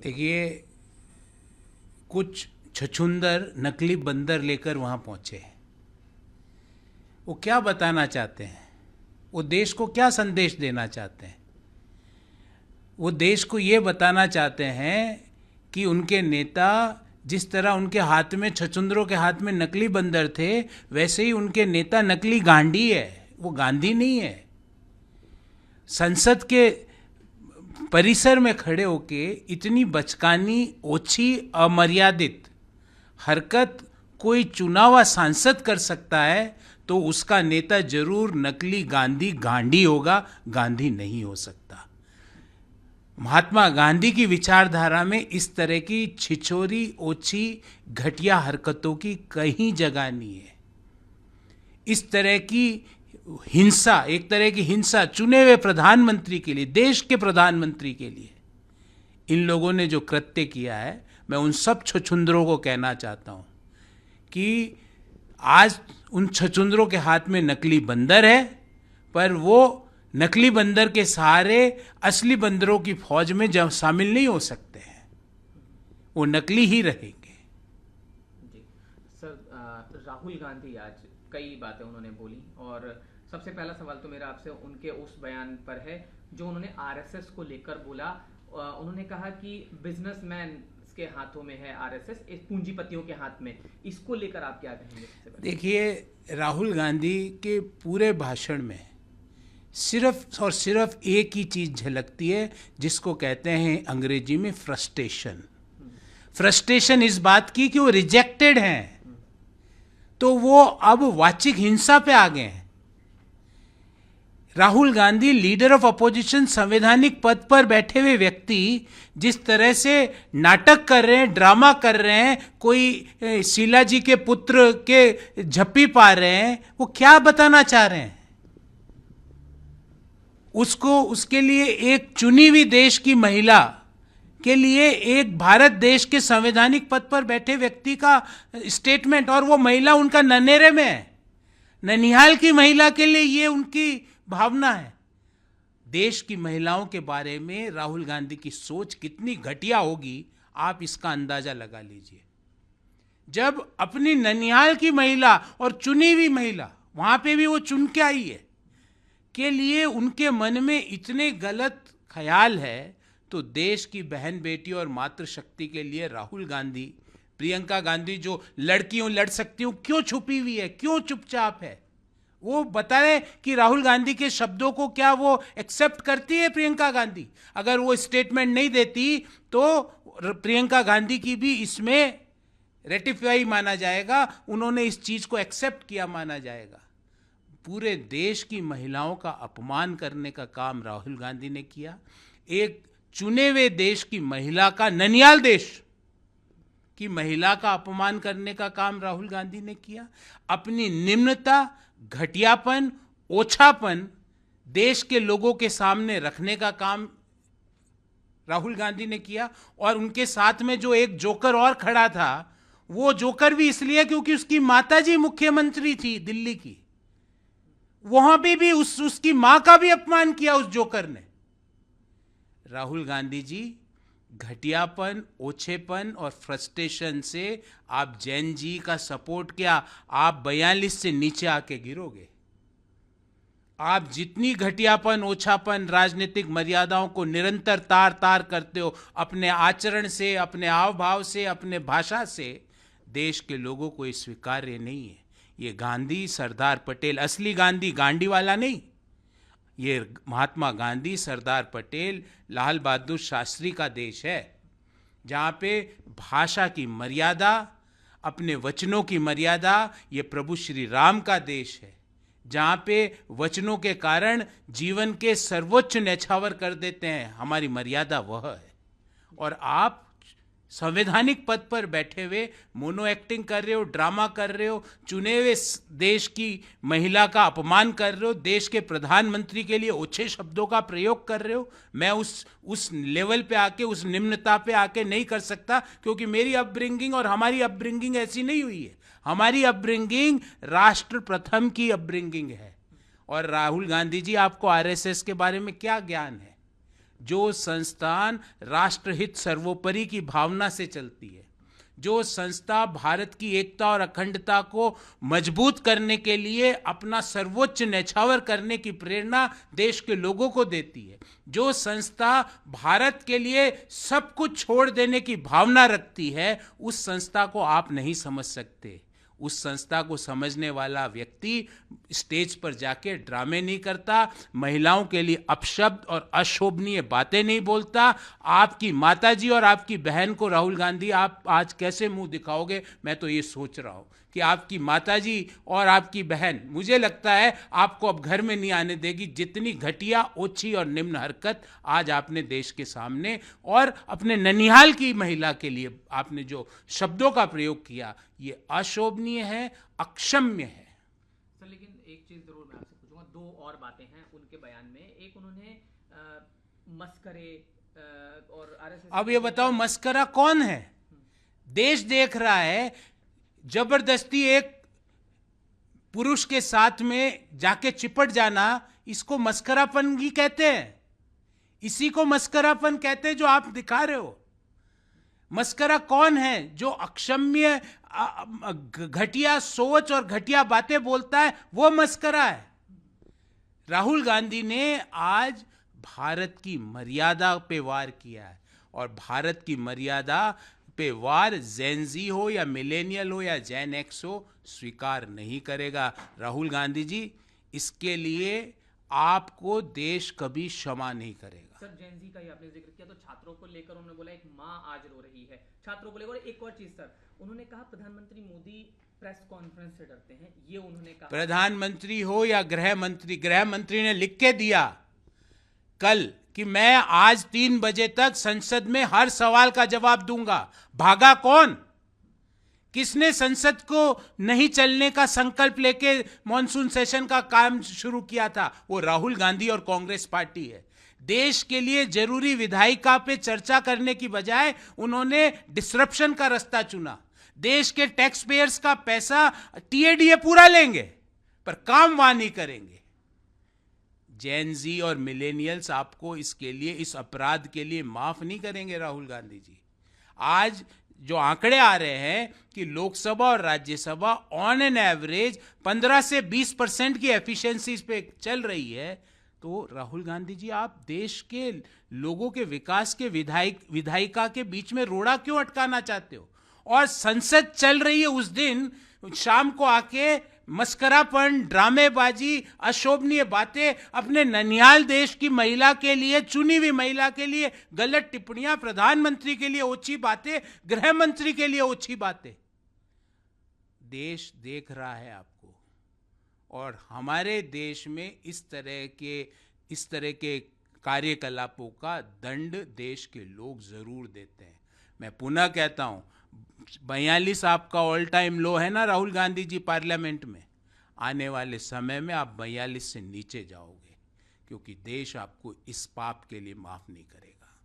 देखिए, कुछ छछूंदर नकली बंदर लेकर वहाँ पहुँचे हैं। वो क्या बताना चाहते हैं? वो देश को क्या संदेश देना चाहते हैं? वो देश को ये बताना चाहते हैं कि उनके नेता, जिस तरह उनके हाथ में, छछूंदरों के हाथ में नकली बंदर थे, वैसे ही उनके नेता नकली गांडी है। वो गांधी नहीं है। संसद के परिसर में खड़े होके इतनी बचकानी, ओछी, अमर्यादित हरकत कोई चुना हुआ सांसद कर सकता है तो उसका नेता जरूर नकली गांधी गांडी होगा, गांधी नहीं हो सकता। महात्मा गांधी की विचारधारा में इस तरह की छिछोरी, ओछी, घटिया हरकतों की कहीं जगह नहीं है। इस तरह की हिंसा, एक तरह की हिंसा चुने हुए प्रधानमंत्री के लिए, देश के प्रधानमंत्री के लिए इन लोगों ने जो कृत्य किया है, मैं उन सब छछूंदरों को कहना चाहता हूं कि आज उन छछूंदरों के हाथ में नकली बंदर है, पर वो नकली बंदर के सहारे असली बंदरों की फौज में जब शामिल नहीं हो सकते हैं। वो नकली ही रहेंगे। जी सर, राहुल गांधी आज कई बातें उन्होंने बोली और सबसे पहला सवाल तो मेरा आपसे उनके उस बयान पर है जो उन्होंने आरएसएस को लेकर बोला। उन्होंने कहा कि बिजनेसमैन के हाथों में है आरएसएस, इस पूंजीपतियों के हाथ में। इसको लेकर आप क्या कहेंगे? देखिए, राहुल गांधी के पूरे भाषण में सिर्फ और सिर्फ एक ही चीज झलकती है, जिसको कहते हैं अंग्रेजी में फ्रस्ट्रेशन। फ्रस्ट्रेशन इस बात की कि वो रिजेक्टेड हैं, तो वो अब वाचिक हिंसा पे आ गए हैं। Rahul Gandhi, leader of opposition, संवैधानिक पद पर बैठे हुए व्यक्ति, जिस तरह से नाटक कर रहे हैं, ड्रामा कर रहे हैं, कोई शीला जी के पुत्र के झप्पी पा रहे हैं, वो क्या बताना चाह रहे हैं? उसको, उसके लिए एक चुनी हुई देश की महिला के लिए एक भारत देश के संवैधानिक पद पर बैठे व्यक्ति का स्टेटमेंट, और वो महिला उनका ननेरे में है। ननिहाल की महिला के लिए ये उनकी भावना है। देश की महिलाओं के बारे में राहुल गांधी की सोच कितनी घटिया होगी, आप इसका अंदाजा लगा लीजिए। जब अपनी ननिहाल की महिला और चुनी हुई महिला, वहां पे भी वो चुन के आई है, के लिए उनके मन में इतने गलत ख्याल है, तो देश की बहन बेटी और मातृशक्ति के लिए राहुल गांधी, प्रियंका गांधी जो लड़की हूं, लड़ सकती हूं, क्यों छुपी हुई है, क्यों चुपचाप है? वो बता रहे कि राहुल गांधी के शब्दों को क्या वो एक्सेप्ट करती है प्रियंका गांधी? अगर वो स्टेटमेंट नहीं देती तो प्रियंका गांधी की भी इसमें रेटिफाई माना जाएगा, उन्होंने इस चीज को एक्सेप्ट किया माना जाएगा। पूरे देश की महिलाओं का अपमान करने का काम राहुल गांधी ने किया। एक चुने हुए देश की महिला का, ननिहाल देश की महिला का अपमान करने का काम राहुल गांधी ने किया। अपनी निम्नता, घटियापन, ओछापन देश के लोगों के सामने रखने का काम राहुल गांधी ने किया। और उनके साथ में जो एक जोकर और खड़ा था, वो जोकर भी इसलिए क्योंकि उसकी माताजी मुख्यमंत्री थी दिल्ली की। वहां पे भी उसकी मां का भी अपमान किया उस जोकर ने। राहुल गांधी जी, घटियापन, ओछेपन और फ्रस्ट्रेशन से आप जैन जी का सपोर्ट किया, आप 42 से नीचे आके गिरोगे। आप जितनी घटियापन, ओछापन, राजनीतिक मर्यादाओं को निरंतर तार तार करते हो, अपने आचरण से, अपने हाव भाव से, अपने भाषा से, देश के लोगों को ये स्वीकार्य नहीं है। ये गांधी, सरदार पटेल, असली गांधी गांडी वाला नहीं, ये महात्मा गांधी, सरदार पटेल, लाल बहादुर शास्त्री का देश है, जहाँ पे भाषा की मर्यादा, अपने वचनों की मर्यादा, ये प्रभु श्री राम का देश है, जहाँ पे वचनों के कारण जीवन के सर्वोच्च न्यौछावर कर देते हैं, हमारी मर्यादा वह है। और आप संवैधानिक पद पर बैठे हुए मोनो एक्टिंग कर रहे हो, ड्रामा कर रहे हो, चुने हुए देश की महिला का अपमान कर रहे हो, देश के प्रधानमंत्री के लिए ओछे शब्दों का प्रयोग कर रहे हो। मैं उस लेवल पे आके, उस निम्नता पे आके नहीं कर सकता, क्योंकि मेरी अपब्रिंगिंग और हमारी अपब्रिंगिंग ऐसी नहीं हुई है। हमारी अपब्रिंगिंग राष्ट्र प्रथम की अपब्रिंगिंग है। और राहुल गांधी जी, आपको आरएसएस के बारे में क्या ज्ञान है? जो संस्थान राष्ट्रहित सर्वोपरि की भावना से चलती है, जो संस्था भारत की एकता और अखंडता को मजबूत करने के लिए अपना सर्वोच्च न्यौछावर करने की प्रेरणा देश के लोगों को देती है, जो संस्था भारत के लिए सब कुछ छोड़ देने की भावना रखती है, उस संस्था को आप नहीं समझ सकते। उस संस्था को समझने वाला व्यक्ति स्टेज पर जाके ड्रामे नहीं करता, महिलाओं के लिए अपशब्द और अशोभनीय बातें नहीं बोलता। आपकी माताजी और आपकी बहन को राहुल गांधी आप आज कैसे मुंह दिखाओगे? मैं तो ये सोच रहा हूँ कि आपकी माताजी और आपकी बहन, मुझे लगता है आपको अब घर में नहीं आने देगी, जितनी घटिया, ओछी और निम्न हरकत आज आपने देश के सामने और अपने ननिहाल की महिला के लिए आपने जो शब्दों का प्रयोग किया, ये अशोभनीय है, अक्षम्य है। सर लेकिन एक चीज जरूर मैं आपसे पूछूंगा, दो और बातें हैं उनके बयान में। एक, उन्होंने मस्करे और आरएसएस। अब ये बताओ, मस्करा कौन है? देश देख रहा है, जबरदस्ती एक पुरुष के साथ में जाके चिपट जाना, इसको मस्करापन ही कहते हैं। इसी को मस्करापन कहते हैं जो आप दिखा रहे हो। मस्करा कौन है? जो अक्षम्य, घटिया सोच और घटिया बातें बोलता है, वो मस्करा है। राहुल गांधी ने आज भारत की मर्यादा पे वार किया है, और भारत की मर्यादा पे वार जेनजी हो या मिलेनियल हो या जेन एक्स हो, स्वीकार नहीं करेगा। राहुल गांधी जी, इसके लिए आपको देश कभी क्षमा नहीं करेगा। सर जेनजी का ही आपने जिक्र किया, तो छात्रों को लेकर उन्होंने बोला एक माँ आज रो रही है, छात्रों को लेकर। एक और चीज सर, उन्होंने कहा प्रधानमंत्री मोदी प्रेस कॉन्फ्रेंस से डरते हैं, ये उन्होंने कहा। प्रधानमंत्री हो या गृह मंत्री, गृह मंत्री ने लिख के दिया कल कि मैं आज 3 बजे तक संसद में हर सवाल का जवाब दूंगा। भागा कौन? किसने संसद को नहीं चलने का संकल्प लेके मॉनसून सेशन का काम शुरू किया था? वो राहुल गांधी और कांग्रेस पार्टी है। देश के लिए जरूरी विधायिका पे चर्चा करने की बजाय उन्होंने डिसरप्शन का रास्ता चुना। देश के टैक्स पेयर्स का पैसा टीएडीए पूरा लेंगे, पर काम वहां नहीं करेंगे। जेन जी और मिलेनियल्स आपको इसके लिए, इस अपराध के लिए माफ नहीं करेंगे। राहुल गांधी जी, आज जो आंकड़े आ रहे हैं कि लोकसभा और राज्यसभा ऑन एन एवरेज 15 से 20% की एफिशिएंसी पे चल रही है, तो राहुल गांधी जी, आप देश के लोगों के विकास के विधायिका के बीच में रोड़ा क्यों अटकाना चाहते हो? और संसद चल रही है उस दिन शाम को आके मस्करापन, ड्रामेबाजी, अशोभनीय बातें, अपने ननिहाल देश की महिला के लिए, चुनी हुई महिला के लिए गलत टिप्पणियां, प्रधानमंत्री के लिए ओछी बातें, गृह मंत्री के लिए ओछी बातें। देश देख रहा है आपको, और हमारे देश में इस तरह के कार्यकलापों का दंड देश के लोग जरूर देते हैं। मैं पुनः कहता हूं, 42 आपका ऑल टाइम लो है ना राहुल गांधी जी पार्लियामेंट में। आने वाले समय में आप 42 से नीचे जाओगे, क्योंकि देश आपको इस पाप के लिए माफ नहीं करेगा।